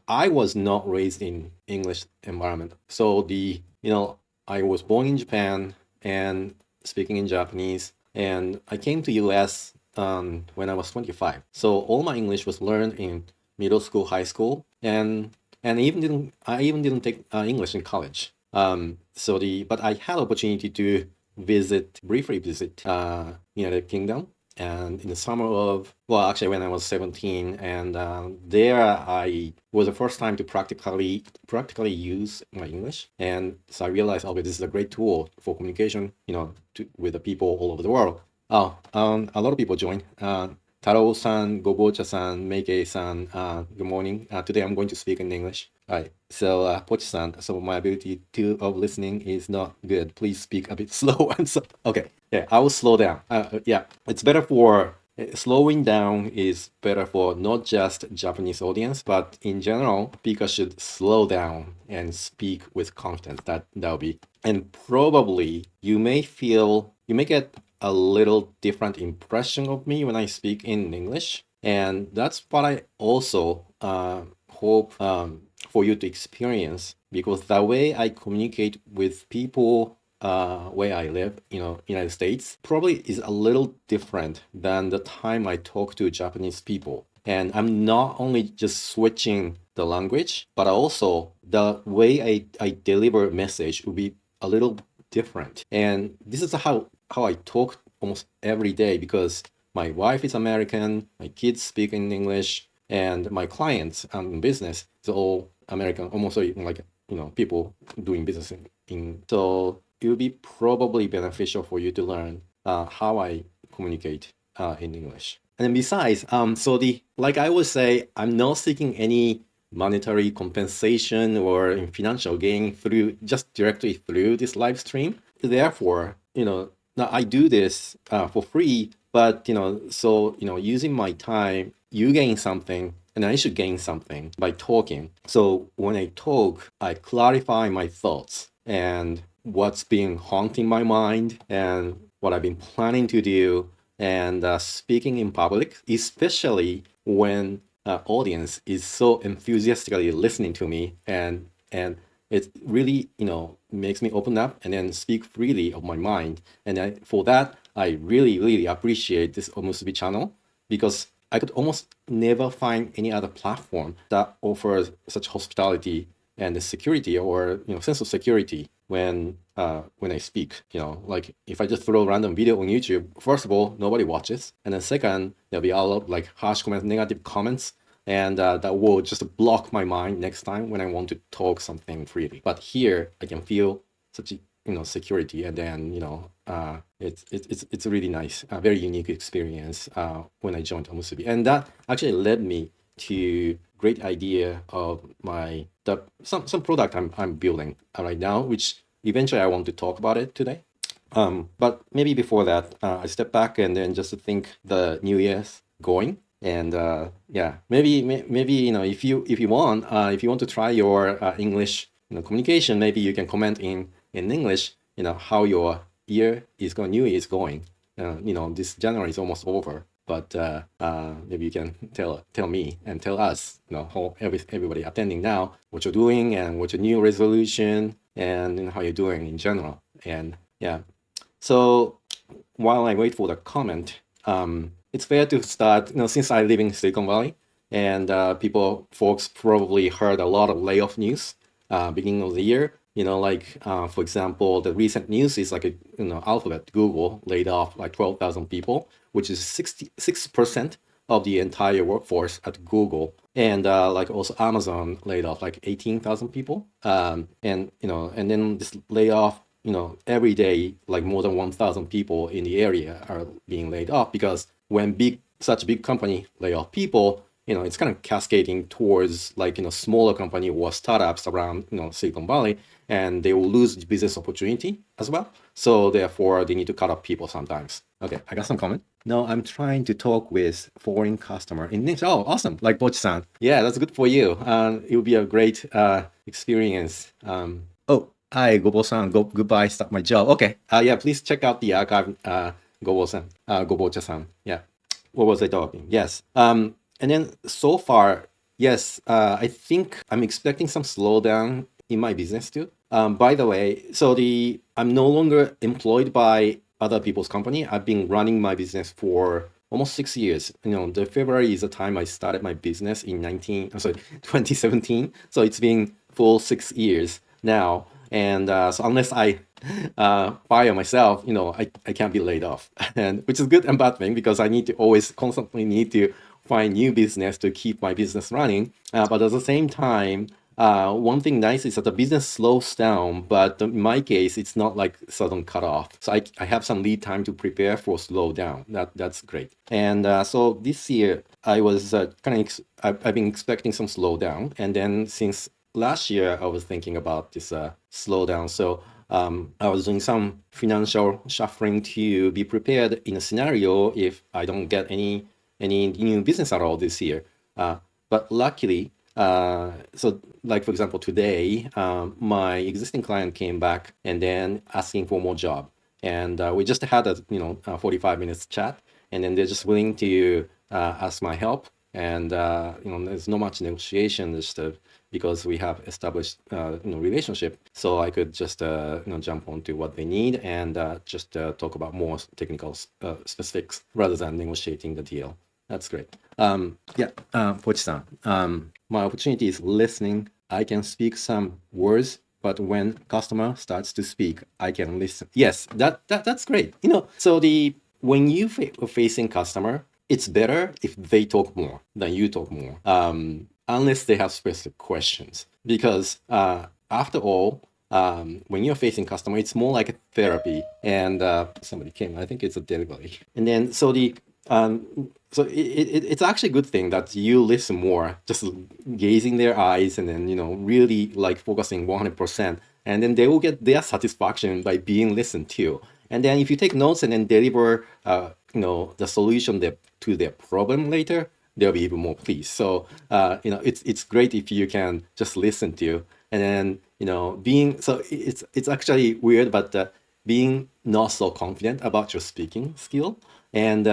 I was not raised in English environment. So I was born in Japan and speaking in Japanese, and I came to US when I was 25. So all my English was learned in middle school, high school, and I even didn't take English in college. But I had opportunity to briefly visit United Kingdom, and in the summer of, well, actually when I was 17, and there I was the first time to practically use my English, and so I realized, okay, this is a great tool for communication, with the people all over the world. Oh, a lot of people joined. Taro-san, Gobocha-san, Meikei-san, good morning. Today I'm going to speak in English. All right. So, Pochi-san, so my ability of listening is not good. Please speak a bit slow. Okay. Yeah, I will slow down. Yeah, it's better for slowing down is better for not just Japanese audience, but in general, speakers should slow down and speak with confidence. That'll be. And probably you may get a little different impression of me when I speak in English. And that's what I also hope for you to experience, because the way I communicate with people where I live, United States, probably is a little different than the time I talk to Japanese people. And I'm not only just switching the language, but also the way I deliver message will be a little different. And this is how I talk almost every day, because my wife is American, my kids speak in English, and my clients in business is all American, almost like people doing business so it would be probably beneficial for you to learn how I communicate in English. And then besides, like I would say, I'm not seeking any monetary compensation or financial gain directly through this live stream. Therefore, now I do this for free, but using my time, you gain something, and I should gain something by talking. So when I talk, I clarify my thoughts and what's been haunting my mind and what I've been planning to do, and speaking in public, especially when audience is so enthusiastically listening to me, and it really makes me open up and then speak freely of my mind. And for that, I really really appreciate this Omusubi channel, because I could almost never find any other platform that offers such hospitality and the security, or sense of security when I speak. Like if I just throw a random video on YouTube, first of all, nobody watches, and then second, there'll be a lot of like harsh comments, negative comments, and that will just block my mind next time when I want to talk something freely. But here, I can feel such security, and then it's a really nice, very unique experience when I joined Omusubi, and that actually led me to great idea of some product I'm building right now, which eventually I want to talk about it today. But maybe before that, I step back and then just to think the new year's going. And yeah, maybe if you want to try your English communication, maybe you can comment in English, how your new year is going. This January is almost over, but maybe you can tell me and tell us, everybody attending now, what you're doing and what's your new resolution, and how you're doing in general. And yeah, so while I wait for the comment, it's fair to start, since I live in Silicon Valley, and folks probably heard a lot of layoff news beginning of the year. For example, the recent news is like Alphabet, Google laid off like 12,000 people, which is 66% of the entire workforce at Google. And like also Amazon laid off like 18,000 people. And then this layoff, every day, like more than 1,000 people in the area are being laid off, because when such a big company lay off people, it's kind of cascading towards like, smaller company or startups around, Silicon Valley, and they will lose business opportunity as well. So therefore, they need to cut off people sometimes. Okay, I got some comment. No, I'm trying to talk with foreign customer in English. Oh, awesome! Like Bochi-san. Yeah, that's good for you. It will be a great experience. Oh, hi, Gobo-san. Goodbye. Start my job. Okay. Yeah, please check out the archive. Gobo-san. Gobocha-san. Yeah. What was I talking? Yes. And then so far, Yes, I think I'm expecting some slowdown in my business too. By the way, I'm no longer employed by other people's company. I've been running my business for almost 6 years. The February is the time I started my business in 2017. So it's been full 6 years now. And so unless I fire myself, I can't be laid off, and which is good and bad thing because I need to always constantly need to find new business to keep my business running. But at the same time, one thing nice is that the business slows down, but in my case, it's not like sudden cut off. So I have some lead time to prepare for slow down. That's great. And so this year, I was I've been expecting some slowdown, and then since last year, I was thinking about this slowdown. So I was doing some financial shuffling to be prepared in a scenario if I don't get any new business at all this year. But luckily, so like for example, today, my existing client came back and then asking for more job, and we just had a 45 minutes chat, and then they're just willing to ask my help, and there's not much negotiation, just because we have established relationship, so I could just jump onto what they need and just talk about more technical specifics rather than negotiating the deal. That's great. Yeah, Pochi-san, my opportunity is listening. I can speak some words, but when customer starts to speak, I can listen. Yes, that's great. So when you facing customer, it's better if they talk more than you talk more, unless they have specific questions. Because after all, when you're facing customer, it's more like a therapy. And somebody came, I think it's a delivery. And then it's actually a good thing that you listen more, just gazing their eyes and then really like focusing 100%, and then they will get their satisfaction by being listened to. And then if you take notes and then deliver the solution to their problem later, they'll be even more pleased. So it's great if you can just listen to, and then being so it's actually weird, but being not so confident about your speaking skill, and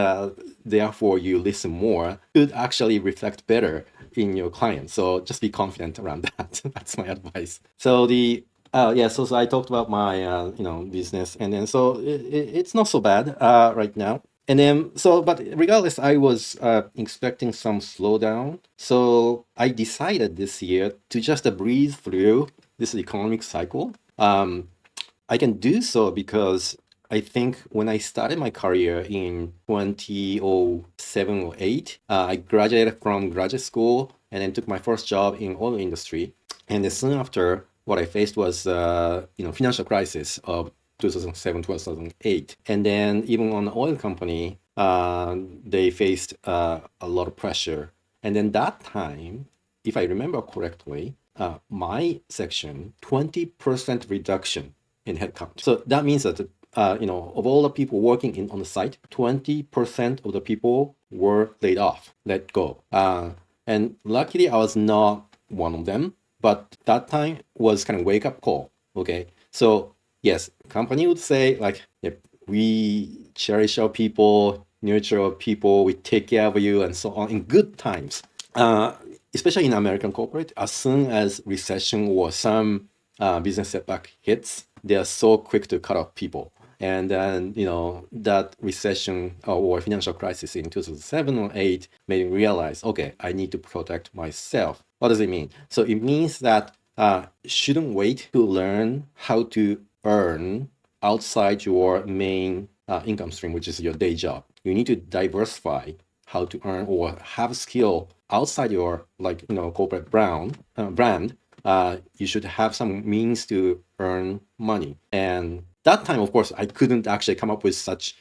therefore you listen more, could actually reflect better in your client. So just be confident around that. That's my advice. So so I talked about my business, and then so it's not so bad right now. And then but regardless, I was expecting some slowdown. So I decided this year to just breathe through this economic cycle. I can do so because I think when I started my career in 2007 or 8, I graduated from graduate school and then took my first job in oil industry. And then soon after, what I faced was financial crisis of 2007, 2008. And then even on the oil company, they faced a lot of pressure. And then that time, if I remember correctly, my section, 20% reduction in headcount. So that means that of all the people working on the site, 20% of the people were let go. And luckily, I was not one of them. But that time was kind of wake up call. Okay, so yes, company would say like, if we cherish our people, nurture our people, we take care of you, and so on in good times. Especially in American corporate, as soon as recession or some business setback hits, they are so quick to cut off people. And then, that recession or financial crisis in 2007 or 8 made me realize, okay, I need to protect myself. What does it mean? So it means that shouldn't wait to learn how to earn outside your main income stream, which is your day job. You need to diversify how to earn or have skill outside your corporate brand. You should have some means to earn money. And that time, of course, I couldn't actually come up with such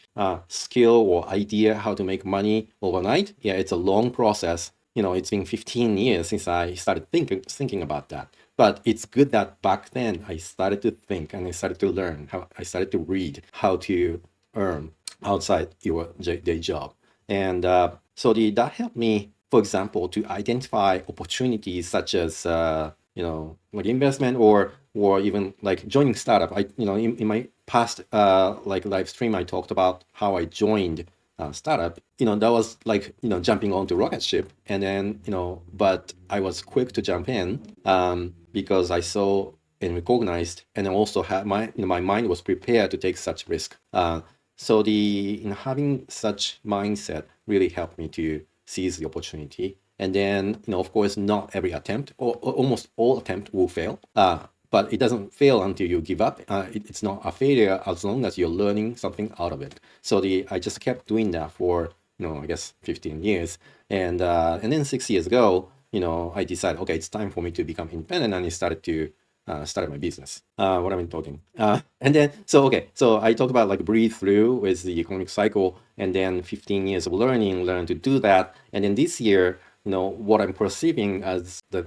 skill or idea how to make money overnight. Yeah, it's a long process. It's been 15 years since I started thinking about that. But it's good that back then I started to think and I started to learn how I started to read how to earn outside your day job. And that helped me, for example, to identify opportunities such as like investment or even like joining startup. In my past live stream, I talked about how I joined startup, that was like, jumping onto rocket ship. And then, but I was quick to jump in because I saw and recognized, and then also had my mind was prepared to take such risk. So having such mindset really helped me to seize the opportunity. And then, of course, not every attempt or almost all attempt will fail. But it doesn't fail until you give up. It's not a failure as long as you're learning something out of it. So I just kept doing that for, I guess 15 years. And then 6 years ago, I decided, okay, it's time for me to become independent, and I started my business. What am I talking? And then, so I talked about like breathe through with the economic cycle, and then 15 years of learn to do that. And then this year, what I'm perceiving as the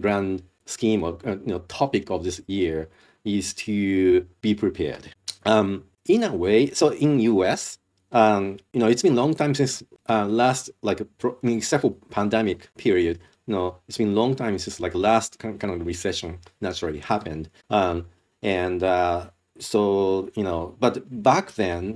grand scheme or topic of this year is to be prepared. In a way, so in US, it's been a long time since last except for pandemic period. It's been a long time since like last kind of recession naturally happened. And so but back then,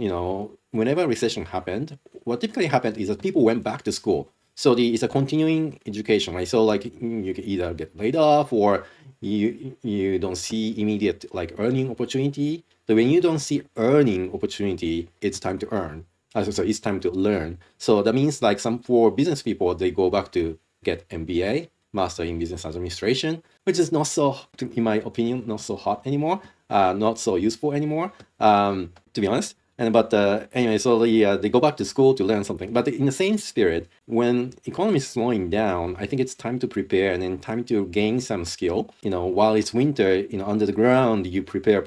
whenever recession happened, what typically happened is that people went back to school. So it's a continuing education, right? So like you can either get laid off, or you don't see immediate like earning opportunity. So when you don't see earning opportunity, it's time to earn. So it's time to learn. So that means like for business people, they go back to get MBA, Master in Business Administration, which is not so, in my opinion, not so hot anymore, not so useful anymore, to be honest. But anyway, so they go back to school to learn something. But in the same spirit, when economy is slowing down, I think it's time to prepare, and then time to gain some skill. While it's winter, under the ground, you prepare,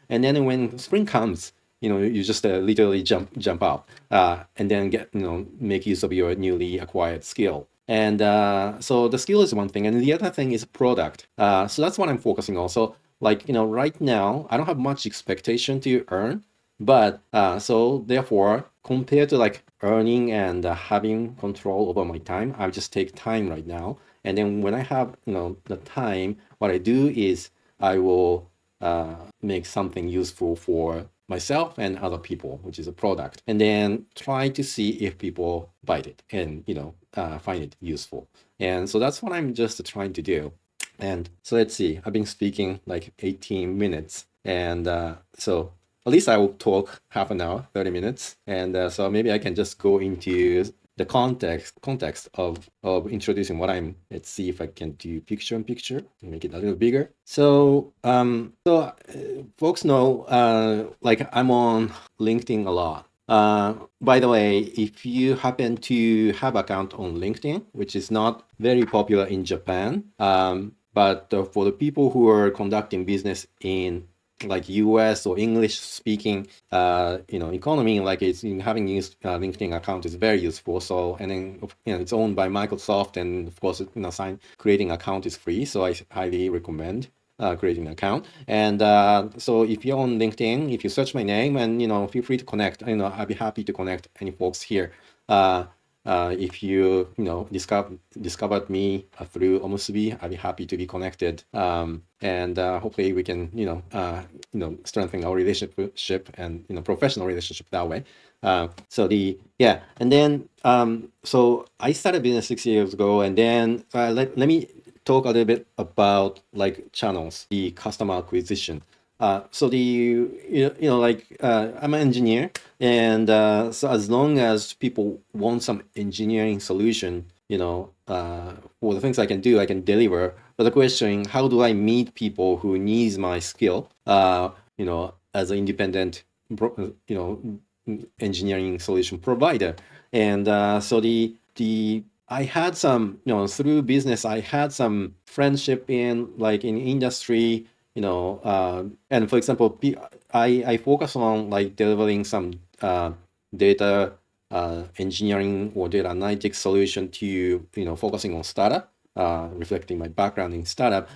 and then when spring comes, you just literally jump out, and then make use of your newly acquired skill. And so the skill is one thing, and the other thing is product. So that's what I'm focusing on. So right now, I don't have much expectation to earn, but so therefore, compared to like earning and having control over my time, I just take time right now. And then when I have the time, what I do is I will make something useful for myself and other people, which is a product, and then try to see if people buy it and find it useful. And so that's what I'm just trying to do. And so let's see, I've been speaking like 18 minutes, and so at least I will talk half an hour, 30 minutes, and so maybe I can just go into the context of introducing what I'm. Let's see if I can do picture in picture and make it a little bigger. So folks know like I'm on LinkedIn a lot. By the way, if you happen to have account on LinkedIn, which is not very popular in Japan, but for the people who are conducting business in like US or English speaking economy, like having used LinkedIn account is very useful. So, and then it's owned by Microsoft, and of course creating account is free, so I highly recommend creating an account. And so if you're on LinkedIn, if you search my name, and feel free to connect. I'd be happy to connect any folks here. If you discovered me through Omusubi, I'd be happy to be connected, and hopefully we can strengthen our relationship and professional relationship that way. And then so I started business 6 years ago, and then let me talk a little bit about like channels, the customer acquisition. So I'm an engineer, and so as long as people want some engineering solution, for the things I can do, I can deliver. But the question, how do I meet people who needs my skill, as an independent, engineering solution provider? And so I had some, through business, I had some friendship in industry, and for example, I focus on like delivering some data engineering or data analytics solution to, focusing on startup, reflecting my background in startup.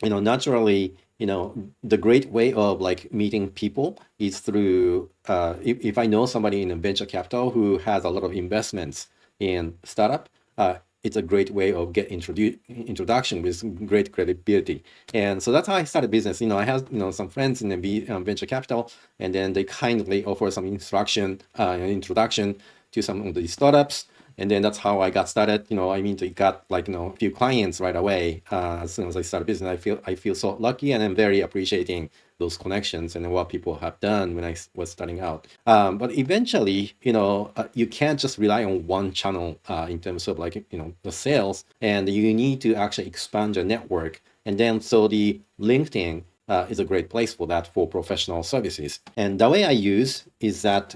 Naturally, the great way of like meeting people is through, if I know somebody in a venture capital who has a lot of investments in startup, it's a great way of get introduction with great credibility. And so that's how I started business. I have some friends in the venture capital, and then they kindly offer some introduction to some of the startups. And then that's how I got started. They got a few clients right away as soon as I started business. I feel so lucky, and I'm very appreciating those connections and what people have done when I was starting out. But eventually, you can't just rely on one channel in terms of the sales, and you need to actually expand your network. And then so the LinkedIn is a great place for that, for professional services. And the way I use is that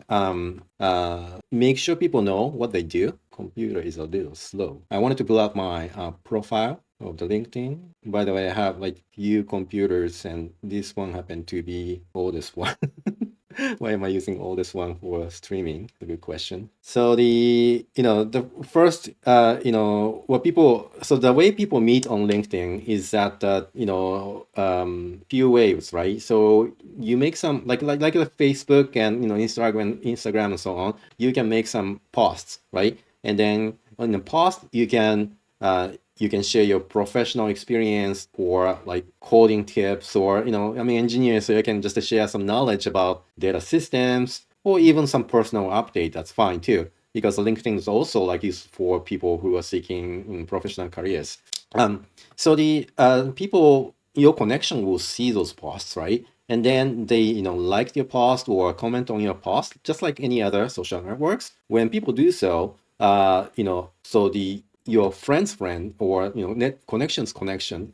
make sure people know what they do. Computer is a little slow. I wanted to pull out my profile of the LinkedIn. By the way, I have few computers, and this one happened to be oldest one. Why am I using oldest one for streaming? A good question. So the first, so the way people meet on LinkedIn is that, few ways, right? So you make some, like the Facebook and, Instagram and so on, you can make some posts, right? And then on the post, you can share your professional experience or coding tips, or engineer, so you can just share some knowledge about data systems, or even some personal update. That's fine too, because LinkedIn is also used for people who are seeking professional careers. So the people, your connection will see those posts, right? And then they like your post or comment on your post, just like any other social networks. When people do so, so your friend's friend, or net connection,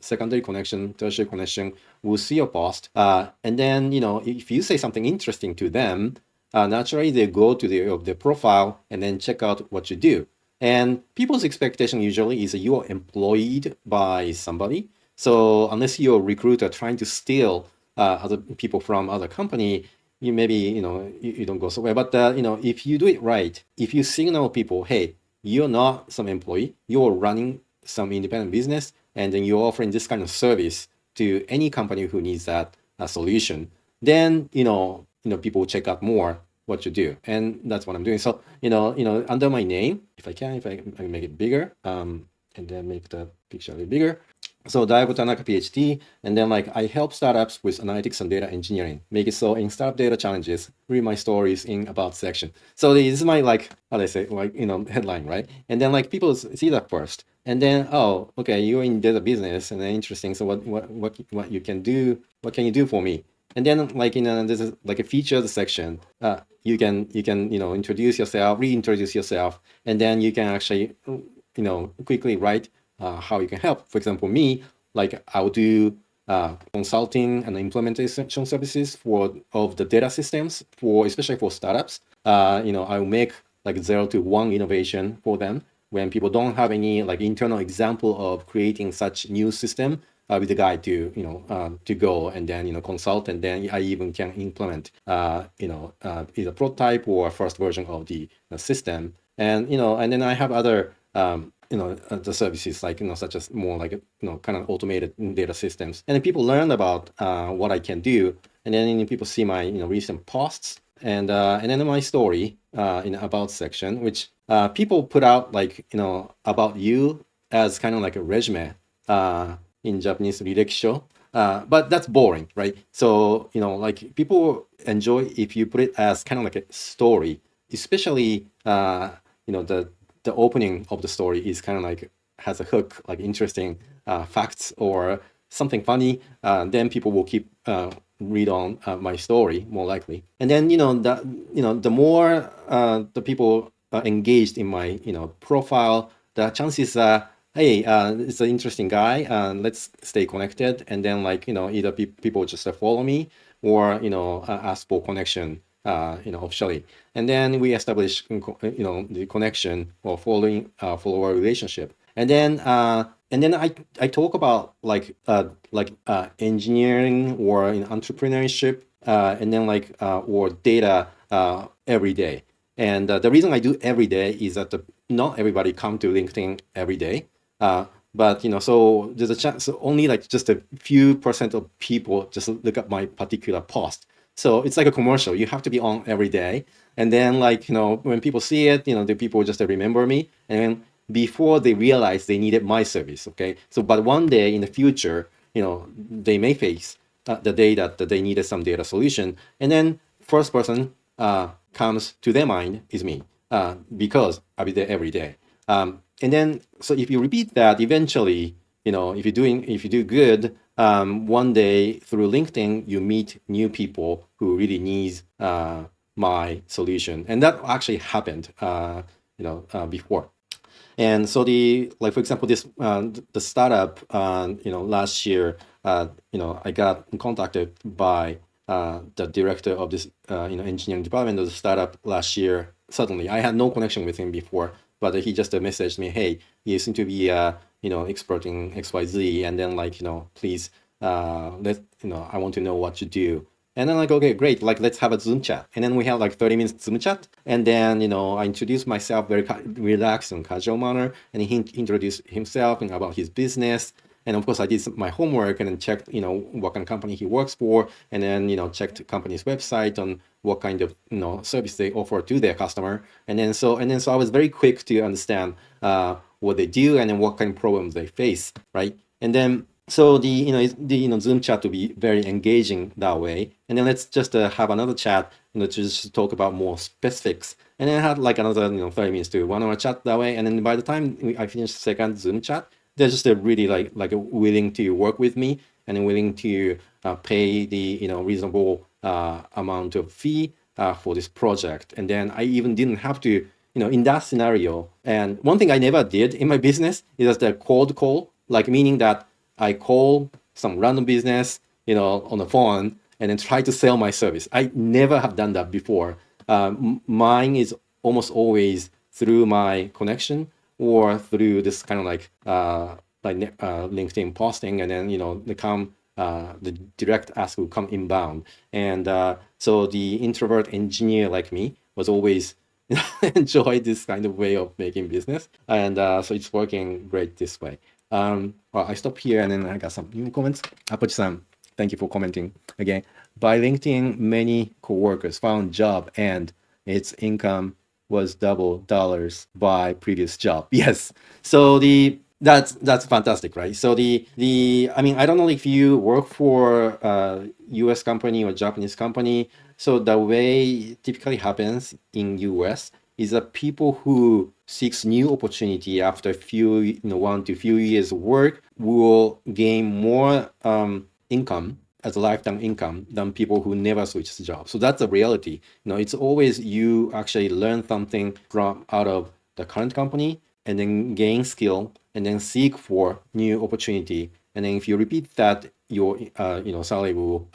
secondary connection, tertiary connection, will see your post, and then if you say something interesting to them, naturally they go to their profile and then check out what you do. And people's expectation usually is that you are employed by somebody. So unless you're a recruiter trying to steal other people from other company, you maybe you don't go somewhere. But if you do it right, if you signal people, hey, you're not some employee, you're running some independent business, and then you're offering this kind of service to any company who needs that solution, then people will check out more what you do. And that's what I'm doing. So under my name, if I can make it bigger, and then make the picture a little bigger. So Daigo Tanaka PhD, and then I help startups with analytics and data engineering. Make it so in startup data challenges, read my stories in about section. So this is my how do I say, headline, right? And then people see that first, and then, oh, okay, you're in data business, and then interesting. So what you can do? What can you do for me? And then this is a featured section. You can introduce yourself, reintroduce yourself, and then you can actually quickly write how you can help. For example, me, I'll do consulting and implementation services of the data systems, especially for startups. I'll make 0 to 1 innovation for them when people don't have any internal example of creating such new system, with the guide to go and then consult, and then I even can implement either prototype or first version of the system. And and then I have other the services such as more kind of automated data systems, and then people learn about what I can do, and then people see my recent posts, and then my story in the about section, which people put out about you as kind of like a resume in Japanese ririkisho. But that's boring, right? So people enjoy if you put it as kind of like a story, especially the opening of the story is kind of has a hook, interesting facts or something funny. Then people will keep read on my story more likely. And then the more the people engaged in my profile, the chances are, hey, it's an interesting guy, let's stay connected. And then either people just follow me, or ask for connection officially, and then we establish the connection or follower relationship. And then I talk about engineering or entrepreneurship, and then or data every day. And the reason I do every day is that not everybody come to LinkedIn every day. But so there's a chance, so only just a few percent of people just look at my particular post. So it's like a commercial. You have to be on every day. And then when people see it, the people just remember me. And before they realized they needed my service. Okay, so but one day in the future, they may face the day that they needed some data solution, and then first person comes to their mind is me, because I'll be there every day. And then, so if you repeat that, eventually, if you do good, one day through LinkedIn, you meet new people who really needs my solution, and that actually happened, before. And so for example, this the startup, last year, I got contacted by the director of this, engineering department of the startup last year. Suddenly, I had no connection with him before, but he just messaged me, "Hey, you seem to be, expert in XYZ, and then please, I want to know what you do." And then okay, great, let's have a Zoom chat. And then we have 30 minutes Zoom chat. And then, I introduced myself very relaxed and casual manner. And he introduced himself and about his business. And of course, I did my homework and then checked, what kind of company he works for. And then, checked the company's website on what kind of, service they offer to their customer. And then so I was very quick to understand what they do and then what kind of problems they face, right? And then so the Zoom chat to be very engaging that way, and then let's just have another chat, to just talk about more specifics, and then I had another 30 minutes to 1 hour chat that way, and then by the time I finished the second Zoom chat, they're just really willing to work with me and willing to pay the reasonable amount of fee for this project, and then I even didn't have to in that scenario. And one thing I never did in my business is just a cold call, meaning that I call some random business, on the phone and then try to sell my service. I never have done that before. Mine is almost always through my connection or through this kind of LinkedIn posting, and then the direct ask will come inbound. And so the introvert engineer like me was always enjoy this kind of way of making business, and so it's working great this way. Well, I stop here and then I got some new comments. Apochi-san, thank you for commenting again. By LinkedIn, many coworkers found job and its income was $double by previous job. Yes. So that's fantastic, right? So I mean, I don't know if you work for a US company or Japanese company. So the way it typically happens in US is that people who seeks new opportunity after few 1 to few years of work will gain more income as a lifetime income than people who never switch the job. So that's the reality. It's always you actually learn something from out of the current company and then gain skill and then seek for new opportunity. And then if you repeat that, your salary will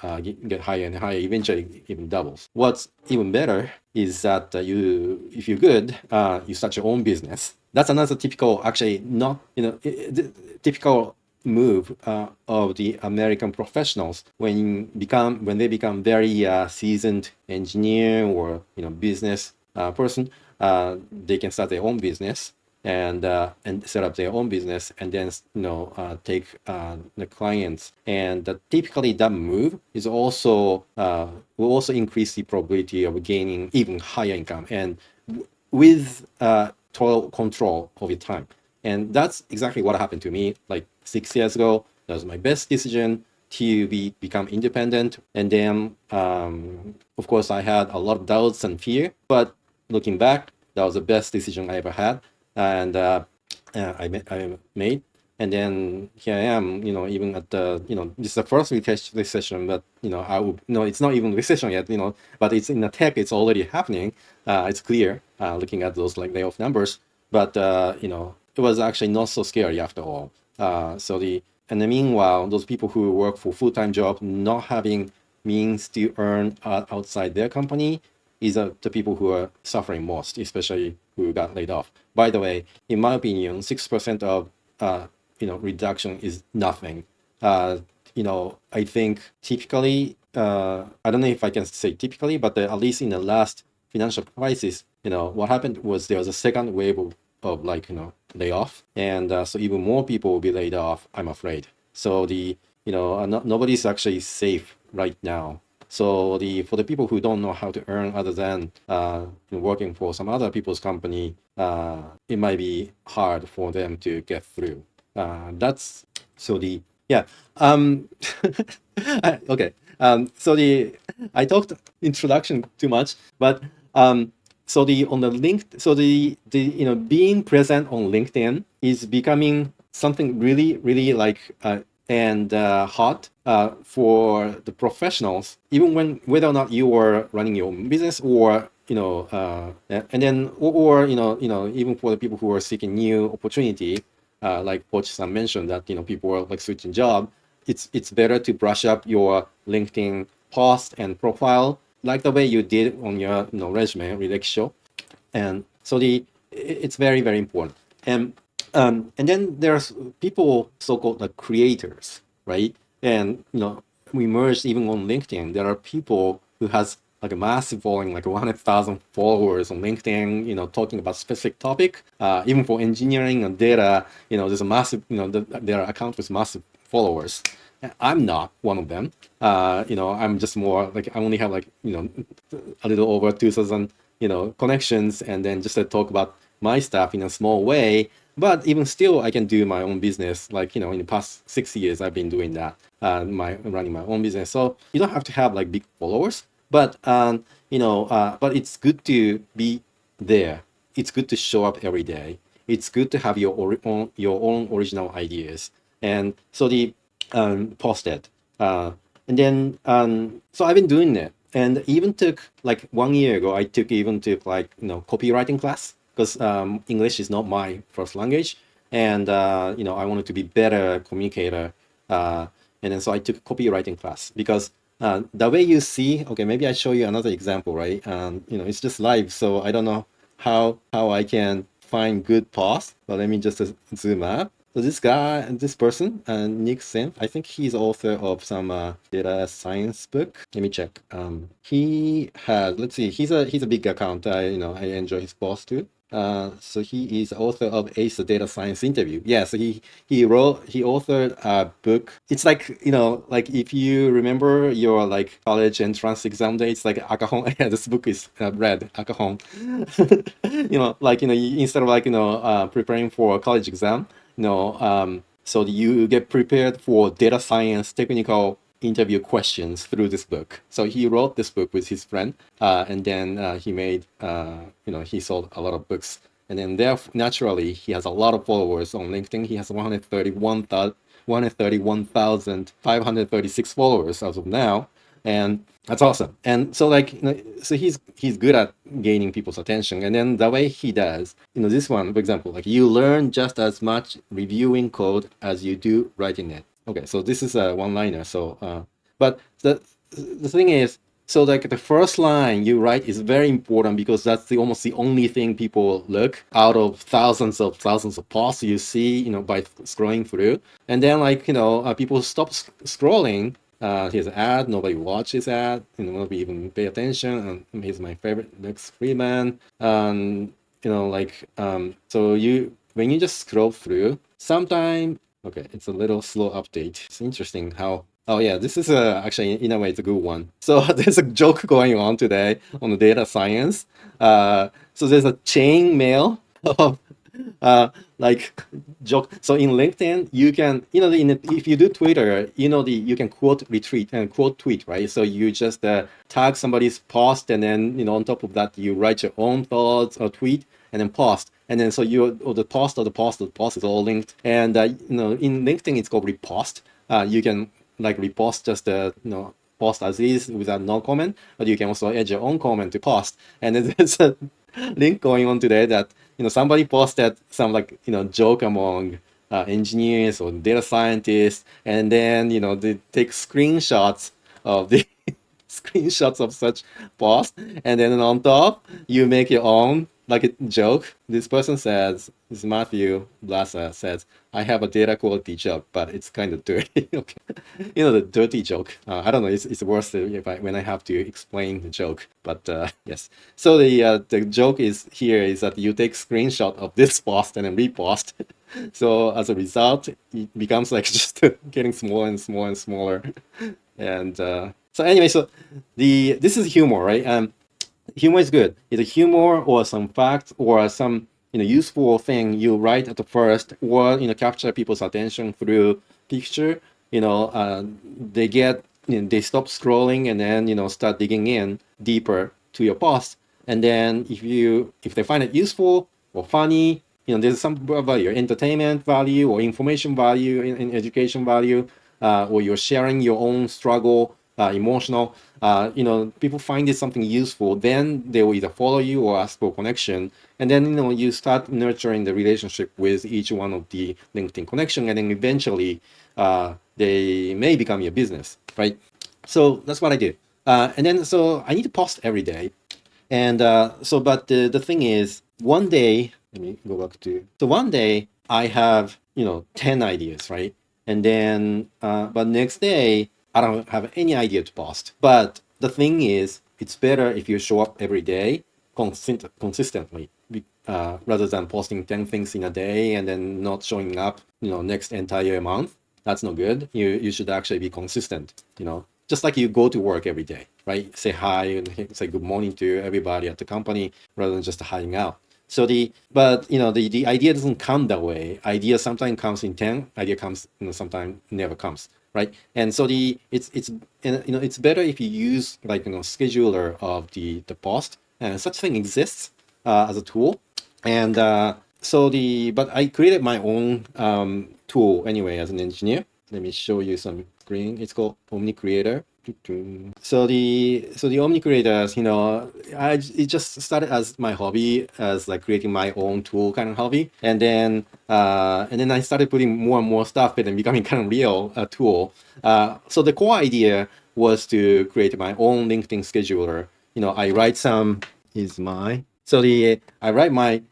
get higher and higher, eventually even doubles. What's even better is that if you're good, you start your own business. That's another typical, actually not typical move of the American professionals when they become very seasoned engineer or business person. They can start their own business and set up their own business and then take the clients, and typically that move is also will also increase the probability of gaining even higher income and with total control over time. And that's exactly what happened to me 6 years ago. That was my best decision to become independent. And then of course I had a lot of doubts and fear, but looking back, that was the best decision I ever had. And I made, and then here I am. Even at the this is the first recession, but I would it's not even recession yet. But it's in the tech, it's already happening. It's clear looking at those layoff numbers. But it was actually not so scary after all. And then meanwhile, those people who work for full-time job, not having means to earn outside their company, is the people who are suffering most, especially who got laid off. By the way, in my opinion, 6% of reduction is nothing. I think typically, I don't know if I can say typically, but at least in the last financial crisis, what happened was there was a second wave of layoff, and so even more people will be laid off, I'm afraid. So nobody's actually safe right now. So for the people who don't know how to earn other than working for some other people's company, it might be hard for them to get through. That's so the yeah. Um, okay. So I talked introduction too much, but so the on the link, so the being present on LinkedIn is becoming something really like and hot for the professionals, even when whether or not you are running your own business or and then or even for the people who are seeking new opportunity, like Poch-san mentioned that people are like switching job. It's better to brush up your LinkedIn post and profile like the way you did on your resume, really show. And so it's very important. And then there's people so-called like creators, right? And we merged even on LinkedIn. There are people who has like a massive following, like 100,000 followers on LinkedIn, talking about specific topic. Even for engineering and data, there's a massive, there are accounts with massive followers. I'm not one of them. I'm just more like I only have like a little over 2,000 connections, and then just to talk about my stuff in a small way. But even still, I can do my own business. Like in the past 6 years, I've been doing that. Running my own business. So you don't have to have like big followers, but but it's good to be there. It's good to show up every day. It's good to have your own original ideas, and so the posted. And then so I've been doing it, and even took like 1 year ago. I took like copywriting class because English is not my first language, and I wanted to be better communicator. And then so I took copywriting class because the way you see, okay, maybe I show you another example, right? It's just live, so I don't know how I can find good posts, but let me just zoom up. So this person, Nick Sim, I think he's author of some data science book. Let me check. He has, let's see, he's a big account. I enjoy his post too. So he is author of Ace Data Science Interview. Yeah, so he authored a book. It's like like if you remember your like college entrance exam day, it's like Akahon. Yeah, this book is red Akahon. Like instead of like preparing for a college exam, so you get prepared for data science technical interview questions through this book. So he wrote this book with his friend, and then he made, he sold a lot of books. And then naturally, he has a lot of followers on LinkedIn. He has 131,536 followers as of now. And that's awesome. And so like, so he's good at gaining people's attention. And then the way he does, this one, for example, like you learn just as much reviewing code as you do writing it. Okay, so this is a one-liner. So, but the thing is, so like the first line you write is very important because that's almost the only thing people look out of thousands of posts you see, by scrolling through. And then like, people stop scrolling. Here's an ad, nobody watches ad, nobody even pay attention. And here's my favorite, Lex Freeman. So when you just scroll through, sometime, okay, it's a little slow update. It's interesting how, oh yeah, this is actually in a way it's a good one. So there's a joke going on today on the data science. So there's a chain mail of like joke. So in LinkedIn, you can, if you do Twitter, you can quote retweet and quote tweet, right? So you just tag somebody's post, and then on top of that, you write your own thoughts or tweet, and then post. And then so the post is all linked. And in LinkedIn, it's called repost. You can like repost just post as is without no comment, but you can also add your own comment to post. And then there's a link going on today that somebody posted some like joke among engineers or data scientists, and then they take screenshots of the screenshots of such post, and then on top you make your own like a joke. This person says, this is Matthew Blasa says, I have a data quality joke, but it's kind of dirty. Okay. The dirty joke. I don't know. It's worse when I have to explain the joke. But yes. So the joke is that you take screenshot of this post and then repost. So as a result, it becomes like just getting smaller and smaller and smaller. And So anyway, so this is humor, right? Humor is good. It's a humor or some fact or some useful thing you write at the first, or capture people's attention through picture. They get they stop scrolling and then start digging in deeper to your post. And then if they find it useful or funny, there's some value, entertainment value or information value, in education value, or you're sharing your own struggle, emotional. People find it something useful, then they will either follow you or ask for connection. And then, you start nurturing the relationship with each one of the LinkedIn connection. And then eventually, they may become your business, right? So that's what I do. And then, so I need to post every day. And but the thing is, one day, let me go back to, so one day I have, 10 ideas, right? And then, but next day, I don't have any idea to post. But the thing is, it's better if you show up every day consistently, rather than posting 10 things in a day and then not showing up, next entire month. That's not good. You should actually be consistent, just like you go to work every day, right? Say hi and say good morning to everybody at the company rather than just hiding out. So the idea doesn't come that way. Idea sometimes comes in 10, idea comes, sometimes never comes, right? And so it's better if you use like, scheduler of the post, and such thing exists as a tool. And but I created my own tool anyway as an engineer. Let me show you some screen. It's called Omni Creator. So the Omni Creators, it just started as my hobby, as like creating my own tool kind of hobby, and then I started putting more and more stuff in and becoming kind of real tool. So the core idea was to create my own LinkedIn scheduler. I write some is my so the I write my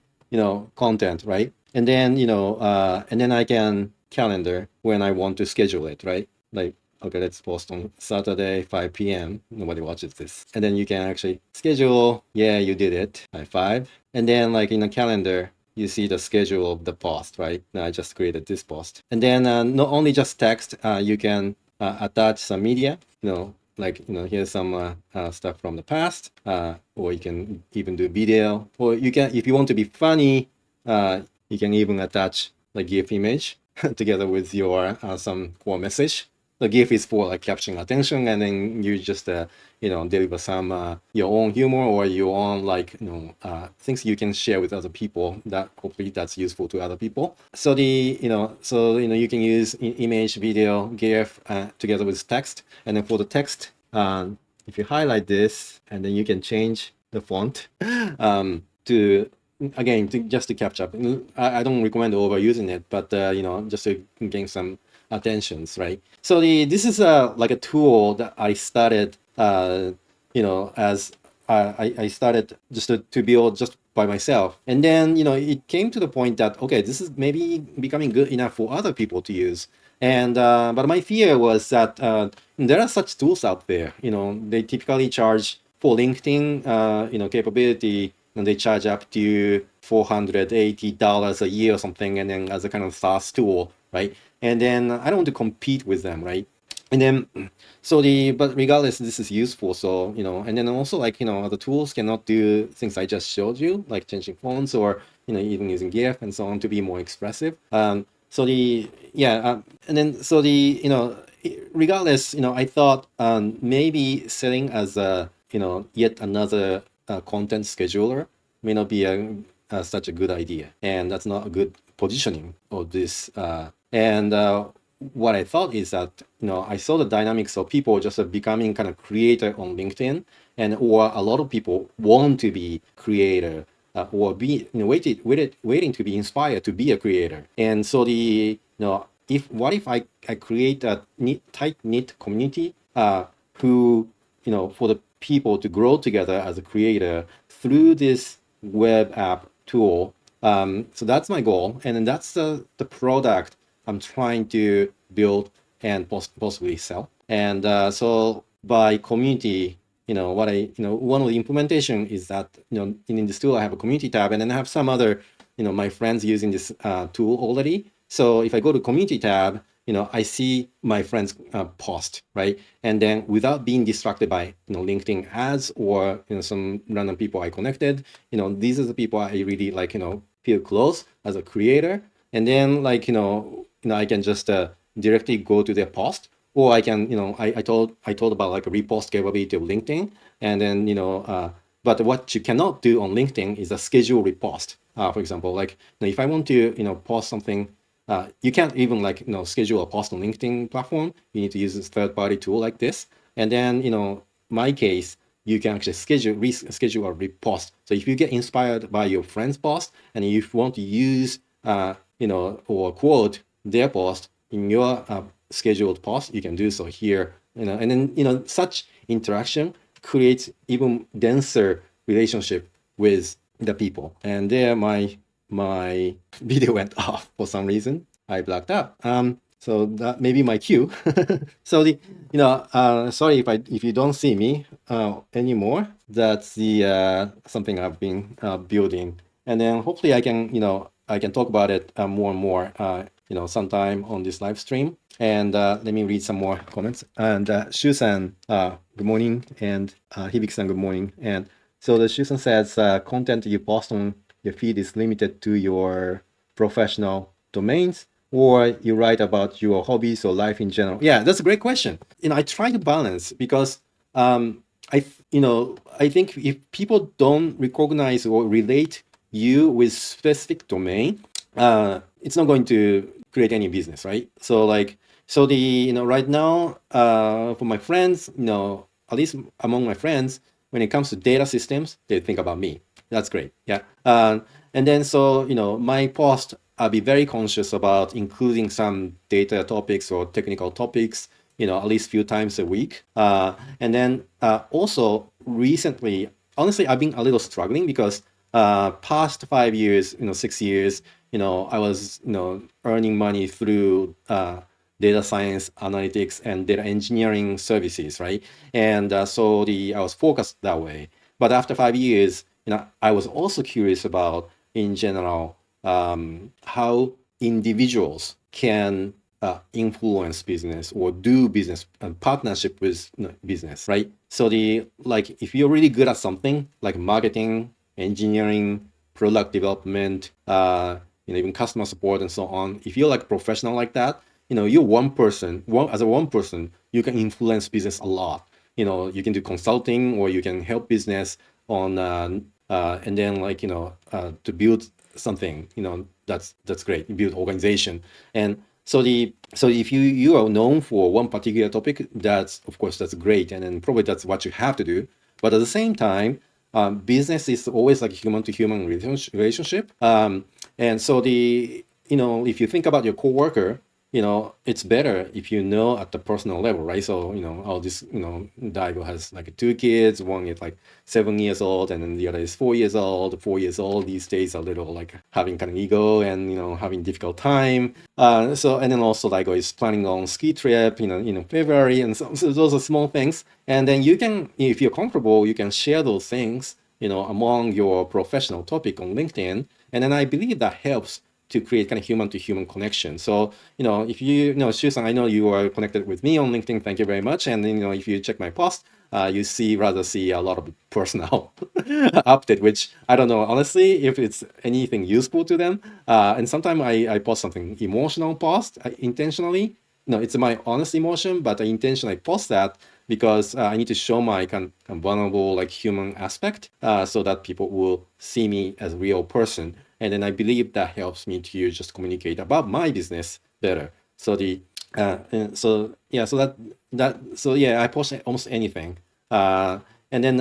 content, right, and then I can calendar when I want to schedule it, right, like. Okay, let's post on Saturday, 5 p.m. Nobody watches this. And then you can actually schedule. Yeah, you did it. High five. And then like in the calendar, you see the schedule of the post, right? Now I just created this post. And then not only just text, you can attach some media, like, here's some stuff from the past, or you can even do video, or you can, if you want to be funny, you can even attach like GIF image together with your some core message. The GIF is for like capturing attention, and then you just deliver some your own humor or your own like things you can share with other people that hopefully that's useful to other people. So you can use image, video, GIF together with text, and then for the text, if you highlight this, and then you can change the font to again just to capture. I don't recommend overusing it, but just to gain some attentions, right? So this is like a tool that I started, as I started just to build just by myself, and then it came to the point that okay, this is maybe becoming good enough for other people to use. And but my fear was that there are such tools out there. They typically charge for LinkedIn, capability, and they charge up to $480 a year or something, and then as a kind of SaaS tool, right? And then I don't want to compete with them, right? And then but regardless, this is useful. So and then also like the tools cannot do things I just showed you, like changing fonts or even using GIF and so on to be more expressive. So and then regardless, I thought maybe setting as a yet another content scheduler may not be such a good idea, and that's not a good positioning of this. And what I thought is that I saw the dynamics of people just becoming kind of creator on LinkedIn, and or a lot of people want to be creator, or be waiting to be inspired to be a creator. And so if I create a tight knit community who for the people to grow together as a creator through this web app tool. So that's my goal, and then that's the product I'm trying to build and possibly sell. And so by community, what one of the implementation is that in this tool I have a community tab, and then I have some other my friends using this tool already. So if I go to community tab, I see my friends post, right? And then without being distracted by, LinkedIn ads or, some random people I connected, these are the people I really like, feel close as a creator. And then like, I can just directly go to their post, or I can, I told about like a repost capability of LinkedIn. And then, but what you cannot do on LinkedIn is a schedule repost. For example, like, if I want to, post something, you can't even like, schedule a post on LinkedIn platform. You need to use this third-party tool like this. And then, my case, you can actually reschedule a repost. So if you get inspired by your friend's post and if you want to use, or quote their post in your scheduled post, you can do so here. And then, such interaction creates even denser relationship with the people. And there, my video went off for some reason. I blacked out. So that may be my cue. So sorry if you don't see me anymore. That's the something I've been building, and then hopefully I can talk about it more and more. Sometime on this live stream. And let me read some more comments. And Shu-san, good morning, and Hibiki-san, good morning. And so the Shu-san says content you post on your feed is limited to your professional domains, or you write about your hobbies or life in general? Yeah, that's a great question. I try to balance because I think if people don't recognize or relate you with specific domain, it's not going to create any business, right? So right now, for my friends, at least among my friends, when it comes to data systems, they think about me. That's great. Yeah. And then my post, I'll be very conscious about including some data topics or technical topics, at least a few times a week. And then also recently, honestly, I've been a little struggling because past 5 years, 6 years, I was, earning money through data science, analytics, and data engineering services, right? And I was focused that way. But after 5 years, I was also curious about, in general, how individuals can influence business or do business partnership with business, right? So if you're really good at something like marketing, engineering, product development, even customer support and so on, if you're like professional like that, you're one person, as a one person, you can influence business a lot. You can do consulting or you can help business on and then to build something, that's great. You build organization. And so if you are known for one particular topic, of course that's great, and then probably that's what you have to do. But at the same time, business is always like human to human relationship. And so if you think about your coworker, it's better if you know at the personal level, right? So, this, Daigo has like 2 kids. One is like 7 years old, and then the other is 4 years old. 4 years old these days are a little like having kind of ego and, having difficult time. And then also Daigo is planning on ski trip, February. And so those are small things. And then you can, if you're comfortable, you can share those things, among your professional topic on LinkedIn. And then I believe that helps to create kind of human to human connection. So, if Shu-san, I know you are connected with me on LinkedIn. Thank you very much. And then, if you check my post, you rather see a lot of personal update, which I don't know, honestly, if it's anything useful to them. And sometimes I post something emotional post intentionally. It's my honest emotion, but I intentionally post that because I need to show my kind of vulnerable, like human aspect, so that people will see me as a real person. And then I believe that helps me to just communicate about my business better. So I post almost anything. And then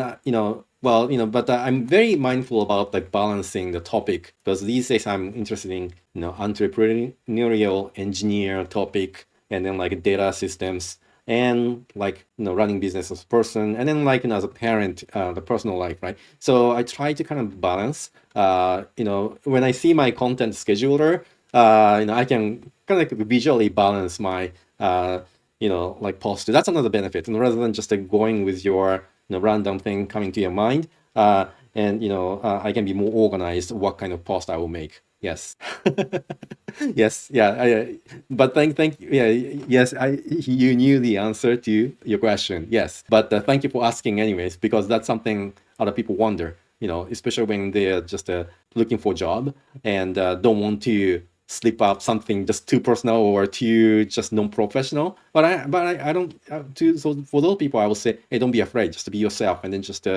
but I'm very mindful about like balancing the topic, because these days I'm interested in entrepreneurial engineer topic, and then like data systems, and like running business as a person, and then like as a parent, the personal life, right? So I try to kind of balance. When I see my content scheduler, I can kind of like visually balance my like post. That's another benefit, and rather than just like going with your random thing coming to your mind, and I can be more organized what kind of post I will make. Yes. Yes. Yeah. But thank you. Yeah. Yes. You knew the answer to your question. Yes. But thank you for asking anyways, because that's something other people wonder, especially when they're just looking for a job and don't want to slip up something just too personal or too just non-professional. I don't, so for those people, I will say, hey, don't be afraid, just to be yourself and then just,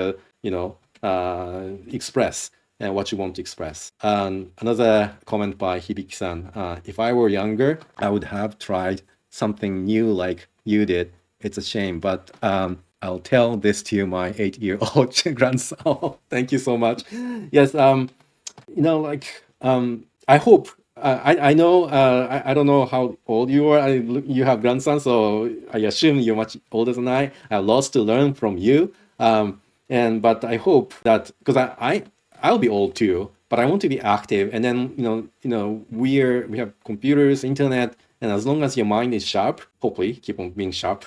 express what you want to express. Another comment by Hibiki-san. If I were younger, I would have tried something new like you did. It's a shame, but I'll tell this to my 8-year-old grandson. Oh, thank you so much. Yes, I hope. I know. I don't know how old you are. You have grandson, so I assume you're much older than I. I have lots to learn from you. But I hope that because I'll be old too, but I want to be active. And then we have computers, internet, and as long as your mind is sharp, hopefully keep on being sharp.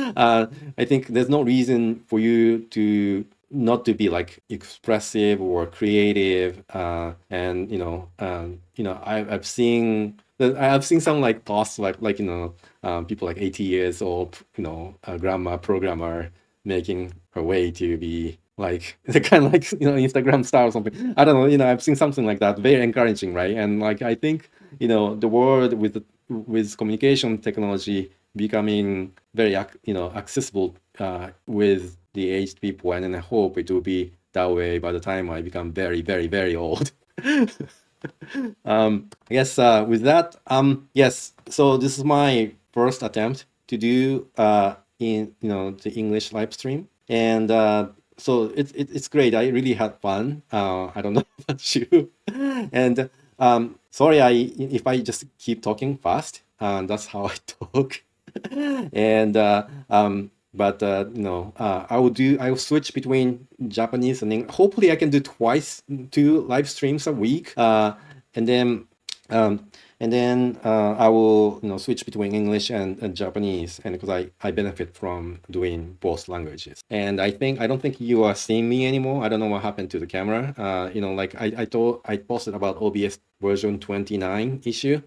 I think there's no reason for you to not to be like expressive or creative. I've seen some like posts like people like 80 years old, a grandma programmer making her way to be like the kind of like Instagram star or something. I don't know. I've seen something like that. Very encouraging, right? And like I think the world with communication technology becoming very accessible with the aged people, and then I hope it will be that way by the time I become very, very, very old. I guess with that, yes. So this is my first attempt to do in the English live stream, and so it's great. I really had fun. I don't know about you, and sorry if I just keep talking fast. That's how I talk, and I will switch between Japanese and English. Hopefully I can do two live streams a week, and then um, I will switch between English and Japanese, and because I benefit from doing both languages. And I don't think you are seeing me anymore. I don't know what happened to the camera. Like I posted about OBS version 29 issue,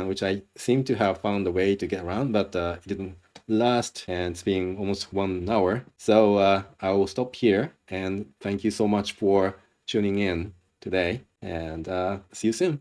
which I seem to have found a way to get around, but it didn't last, and it's been almost 1 hour. So I will stop here, and thank you so much for tuning in today, and see you soon.